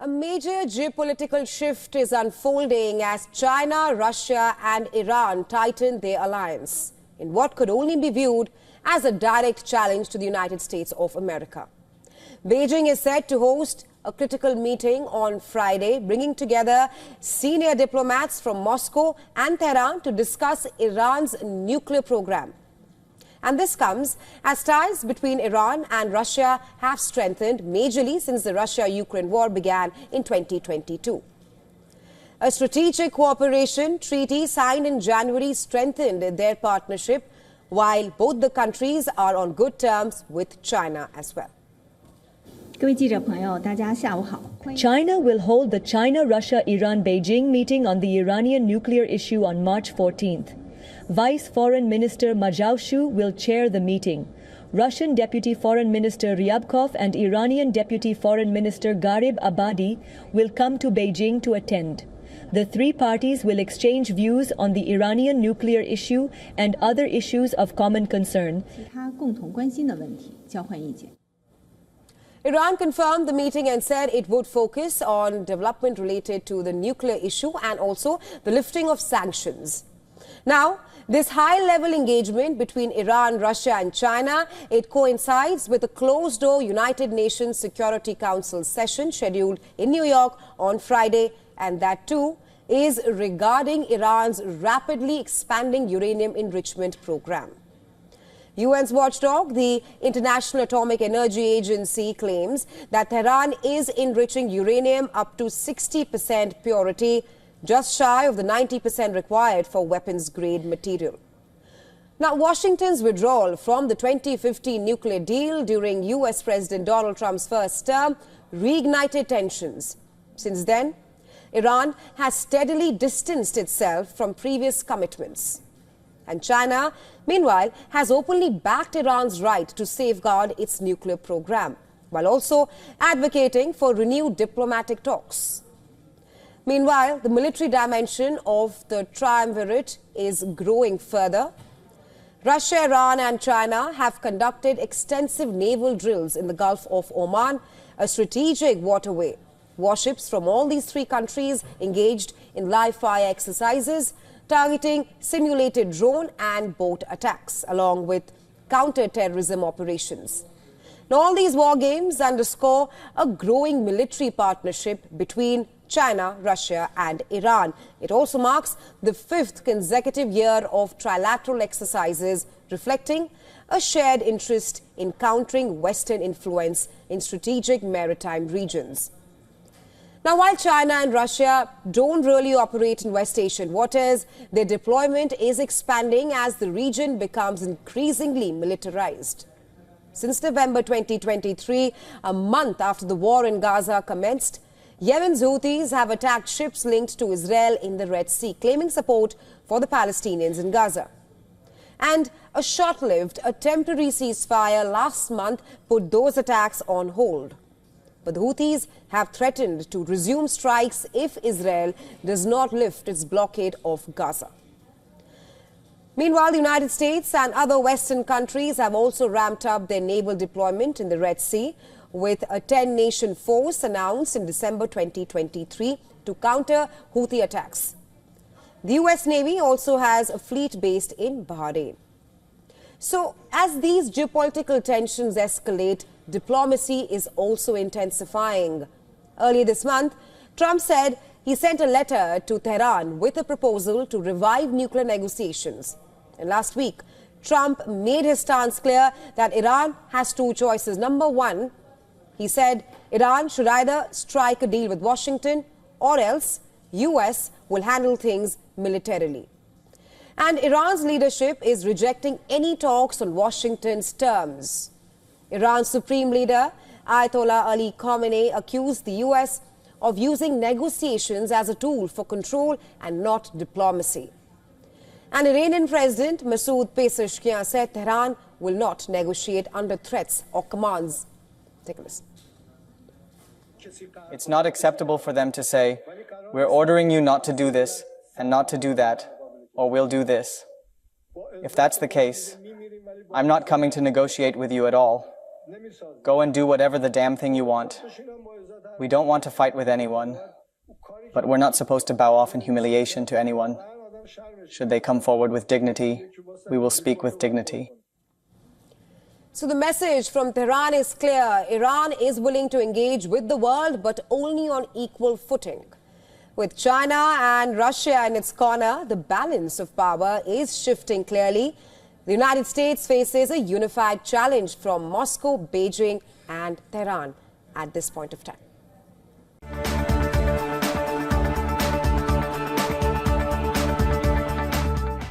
A major geopolitical shift is unfolding as China, Russia and Iran tighten their alliance in what could only be viewed as a direct challenge to the United States of America. Beijing is set to host a critical meeting on Friday, bringing together senior diplomats from Moscow and Tehran to discuss Iran's nuclear program. And this comes as ties between Iran and Russia have strengthened majorly since the Russia-Ukraine war began in 2022. A strategic cooperation treaty signed in January strengthened their partnership, while both the countries are on good terms with China as well. China will hold the China-Russia-Iran Beijing meeting on the Iranian nuclear issue on March 14th. Vice Foreign Minister Ma Jiaoshu will chair the meeting. Russian Deputy Foreign Minister Ryabkov and Iranian Deputy Foreign Minister Garib Abadi will come to Beijing to attend. The three parties will exchange views on the Iranian nuclear issue and other issues of common concern. Iran confirmed the meeting and said it would focus on development related to the nuclear issue and also the lifting of sanctions. Now, this high-level engagement between Iran, Russia and China, it coincides with a closed-door United Nations Security Council session scheduled in New York on Friday, and that too is regarding Iran's rapidly expanding uranium enrichment program. UN's watchdog, the International Atomic Energy Agency, claims that Tehran is enriching uranium up to 60% purity, just shy of the 90% required for weapons-grade material. Now, Washington's withdrawal from the 2015 nuclear deal during U.S. President Donald Trump's first term reignited tensions. Since then, Iran has steadily distanced itself from previous commitments. And China, meanwhile, has openly backed Iran's right to safeguard its nuclear program, while also advocating for renewed diplomatic talks. Meanwhile, the military dimension of the Triumvirate is growing further. Russia, Iran and China have conducted extensive naval drills in the Gulf of Oman, a strategic waterway. Warships from all these three countries engaged in live-fire exercises, targeting simulated drone and boat attacks, along with counter-terrorism operations. Now, all these war games underscore a growing military partnership between China, Russia and Iran. It also marks the fifth consecutive year of trilateral exercises, reflecting a shared interest in countering Western influence in strategic maritime regions. Now, while China and Russia don't really operate in West Asian waters, their deployment is expanding as the region becomes increasingly militarized. Since November 2023, a month after the war in Gaza commenced, Yemen's Houthis have attacked ships linked to Israel in the Red Sea, claiming support for the Palestinians in Gaza. And a short-lived, temporary ceasefire last month put those attacks on hold. But the Houthis have threatened to resume strikes if Israel does not lift its blockade of Gaza. Meanwhile, the United States and other Western countries have also ramped up their naval deployment in the Red Sea, with a 10-nation force announced in December 2023 to counter Houthi attacks. The U.S. Navy also has a fleet based in Bahrain. So, as these geopolitical tensions escalate, diplomacy is also intensifying. Earlier this month, Trump said he sent a letter to Tehran with a proposal to revive nuclear negotiations. And last week, Trump made his stance clear that Iran has two choices. Number one, he said Iran should either strike a deal with Washington or else U.S. will handle things militarily. And Iran's leadership is rejecting any talks on Washington's terms. Iran's supreme leader, Ayatollah Ali Khamenei, accused the U.S. of using negotiations as a tool for control and not diplomacy. And Iranian President Masoud Pezeshkian said Tehran will not negotiate under threats or commands. Take a listen. It's not acceptable for them to say, we're ordering you not to do this and not to do that, or we'll do this. If that's the case, I'm not coming to negotiate with you at all. Go and do whatever the damn thing you want. We don't want to fight with anyone, but we're not supposed to bow off in humiliation to anyone. Should they come forward with dignity, we will speak with dignity. So the message from Tehran is clear. Iran is willing to engage with the world, but only on equal footing. With China and Russia in its corner, the balance of power is shifting clearly. The United States faces a unified challenge from Moscow, Beijing and Tehran at this point of time.